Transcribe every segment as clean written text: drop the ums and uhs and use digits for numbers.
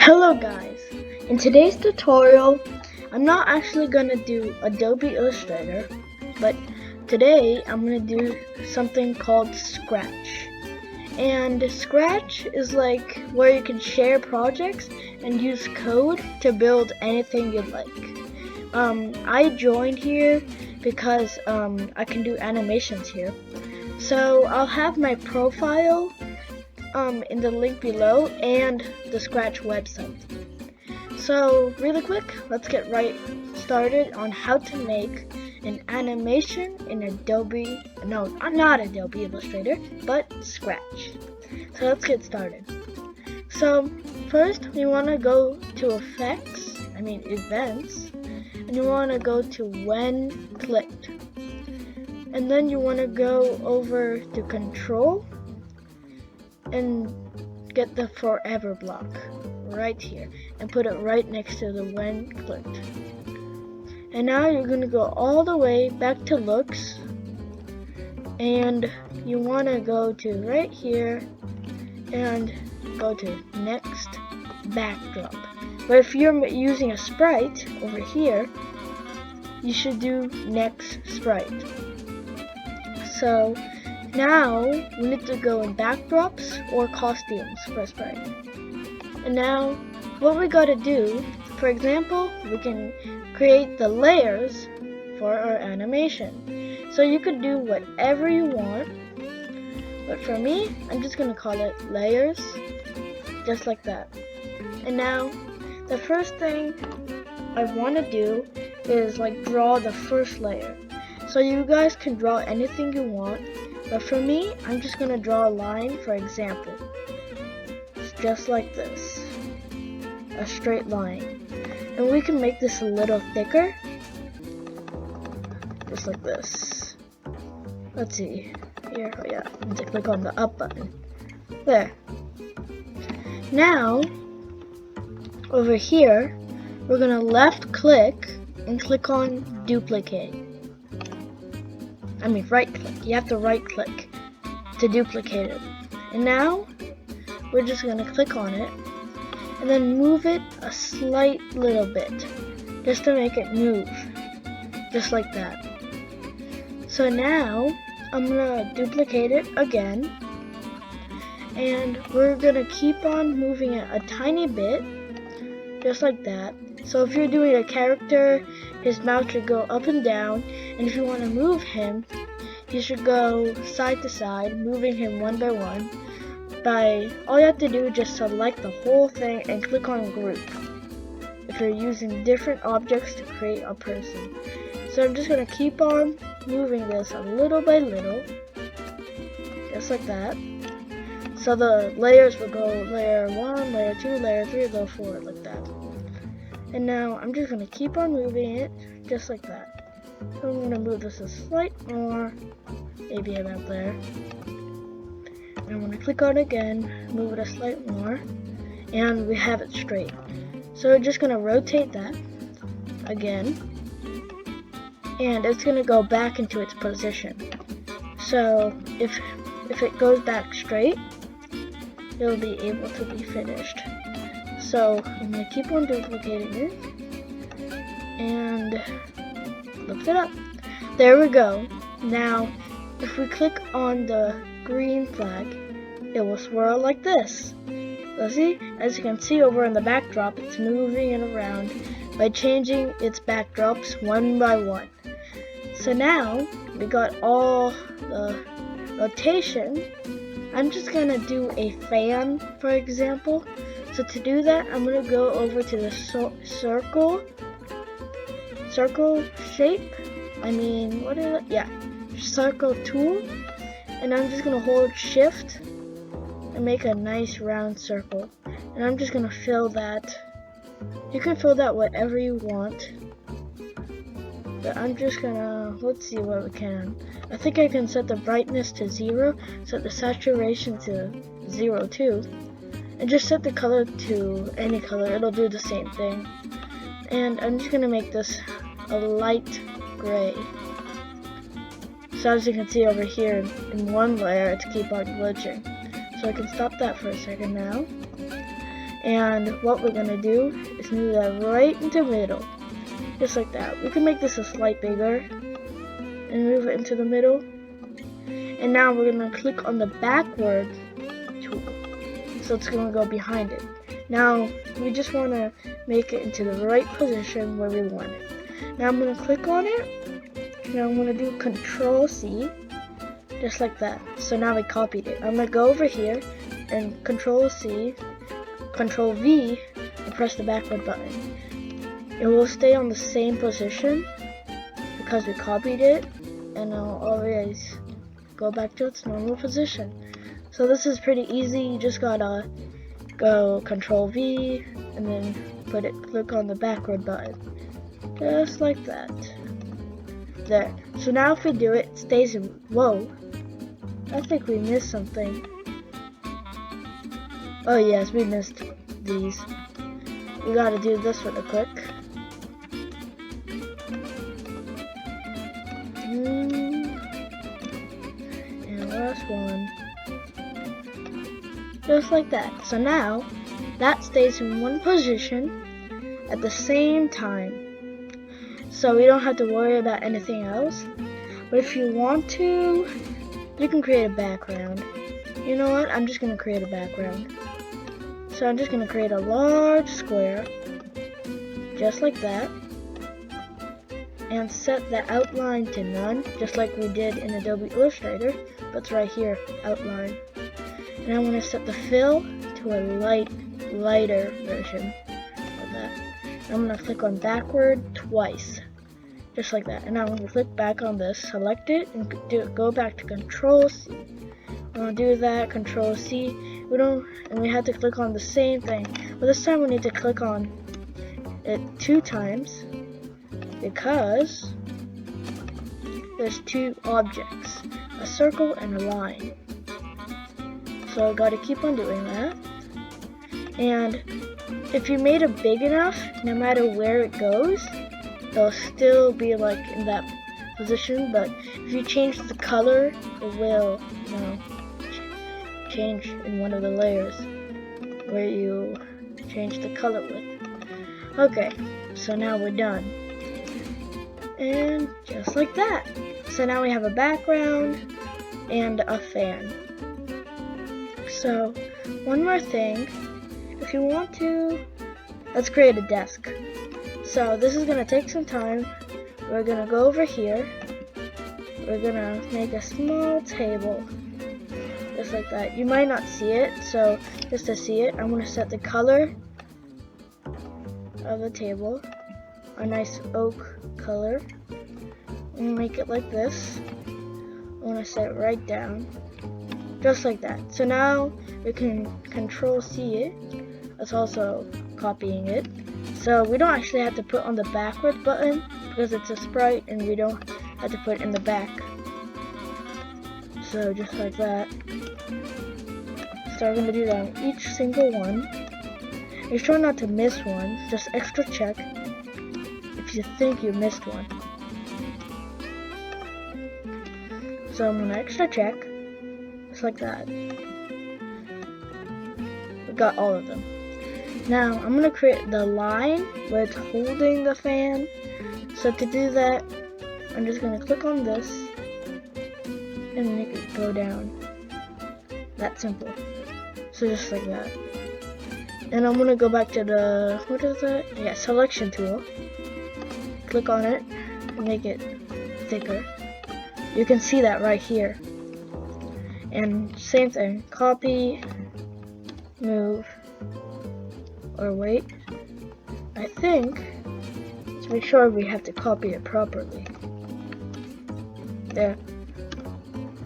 Hello guys, in today's tutorial I'm not actually going to do Adobe Illustrator, but today I'm going to do something called Scratch. And Scratch is like where you can share projects and use code to build anything you'd like. I joined here because I can do animations here. So I'll have my profile in the link below and the Scratch website. So really quick, let's get right started on how to make an animation in Adobe, not Adobe Illustrator, but Scratch. So let's get started. So first we want to go to events, and you want to go to when clicked. And then you want to go over to control and get the forever block right here and put it right next to the when clicked. And now you're going to go all the way back to looks, and you want to go to right here and go to next backdrop. But if you're using a sprite over here, you should do next sprite. So now we need to go in backdrops or costumes for a sprite. And now what we gotta do, for example, we can create the layers for our animation. So you could do whatever you want, but for me, I'm just gonna call it layers, just like that. And now the first thing I wanna do is draw the first layer. So you guys can draw anything you want, but for me, I'm just going to draw a line, for example. It's just like this. A straight line. And we can make this a little thicker. Just like this. Let's see. Here, oh yeah, I need to click on the up button. There. Now, over here, we're going to left click and click on duplicate. Right click. You have to right click to duplicate it. And now we're just going to click on it and then move it a slight little bit just to make it move, just like that. So now I'm going to duplicate it again, and we're going to keep on moving it a tiny bit, just like that. So if you're doing a character, his mouth should go up and down, and if you want to move him, you should go side to side, moving him one by one. All you have to do is just select the whole thing and click on group if you're using different objects to create a person. So I'm just going to keep on moving this a little by little, just like that. So the layers will go layer 1, layer 2, layer 3, layer 4, like that. And now I'm just going to keep on moving it just like that. So I'm going to move this a slight more, maybe about there. And I'm going to click on it again, move it a slight more, and we have it straight. So we're just going to rotate that again, and it's going to go back into its position. So if it goes back straight, it'll be able to be finished. So I'm going to keep on duplicating it and lift it up. There we go. Now if we click on the green flag, it will swirl like this. So see, as you can see over in the backdrop, it's moving it around by changing its backdrops one by one. So now we got all the rotation. I'm just going to do a fan, for example. So to do that, I'm going to go over to the circle shape. Circle tool. And I'm just going to hold shift and make a nice round circle. And I'm just going to fill that. You can fill that whatever you want. But I'm just going to, let's see what we can. I think I can set the brightness to 0, set the saturation to 0 too. And just set the color to any color, it'll do the same thing. And I'm just going to make this a light gray. So as you can see over here in one layer, it's keep on glitching. So I can stop that for a second now. And what we're gonna do is move that right into the middle, just like that. We can make this a slight bigger and move it into the middle. And now we're gonna click on the backward tool, so it's gonna go behind it. Now we just wanna make it into the right position where we want it. Now I'm gonna click on it. Now I'm gonna do Control C, just like that. So now we copied it. I'm gonna go over here and Control C, Control V, and press the backward button. It will stay on the same position because we copied it, and it'll always go back to its normal position. So this is pretty easy. You just gotta go Control V and then click on the backward button, just like that. There. So now if we do it, it stays in. Whoa! I think we missed something. Oh yes, we missed these. We gotta do this really quick. And last one. Just like that. So now, that stays in one position at the same time. So we don't have to worry about anything else. But if you want to, you can create a background. You know what? I'm just gonna create a background. So I'm just going to create a large square, just like that, and set the outline to none, just like we did in Adobe Illustrator, but it's right here, outline. And I'm going to set the fill to a lighter version of that. I'm going to click on backward twice, just like that. And I'm going to click back on this, select it, and go back to Control C. I'll do that, Control C. We have to click on the same thing, but this time we need to click on it 2 times because there's 2 objects, a circle and a line. So I gotta keep on doing that. And if you made it big enough, no matter where it goes, it'll still be like in that position. But if you change the color, it will, change in one of the layers where you change the color with. Okay, so now we're done. And just like that. So now we have a background and a fan. So one more thing, if you want to, let's create a desk. So this is gonna take some time. We're gonna go over here. We're gonna make a small table. Just like that. You might not see it, so just to see it, I'm going to set the color of the table, a nice oak color, and make it like this. I'm going to set it right down, just like that. So now we can Control C it. That's also copying it. So we don't actually have to put on the backward button because it's a sprite, and we don't have to put it in the back. So just like that. So we're going to do that on each single one. Make sure not to miss one. Just extra check if you think you missed one. So I'm going to extra check. Just like that. We got all of them. Now I'm going to create the line where it's holding the fan. So to do that, I'm just going to click on this and make it go down. That simple. So just like that. And I'm gonna go back to the, what is that? Yeah, selection tool. Click on it and make it thicker. You can see that right here. And same thing, copy, move, or wait. I think, to make sure we have to copy it properly. There.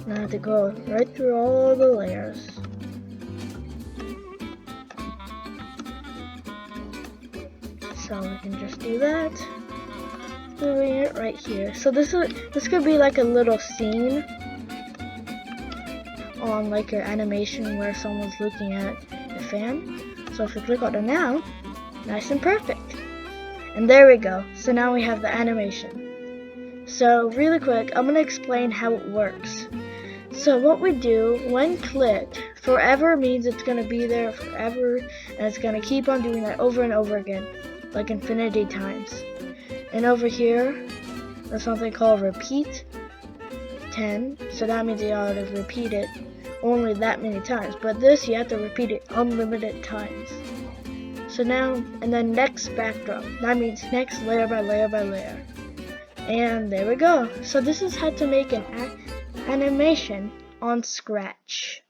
Now I have to go right through all the layers. So we can just do that. Moving it right here. So this could be like a little scene on like your animation where someone's looking at the fan. So if we click on it now, nice and perfect. And there we go. So now we have the animation. So really quick, I'm going to explain how it works. So what we do when clicked, Forever means it's going to be there forever, and it's going to keep on doing that over and over again, like infinity times. And over here, there's something called repeat 10, so that means you ought to repeat it only that many times. But this, you have to repeat it unlimited times. So now, and then next backdrop, that means next layer by layer by layer. And there we go. So this is how to make an animation on Scratch.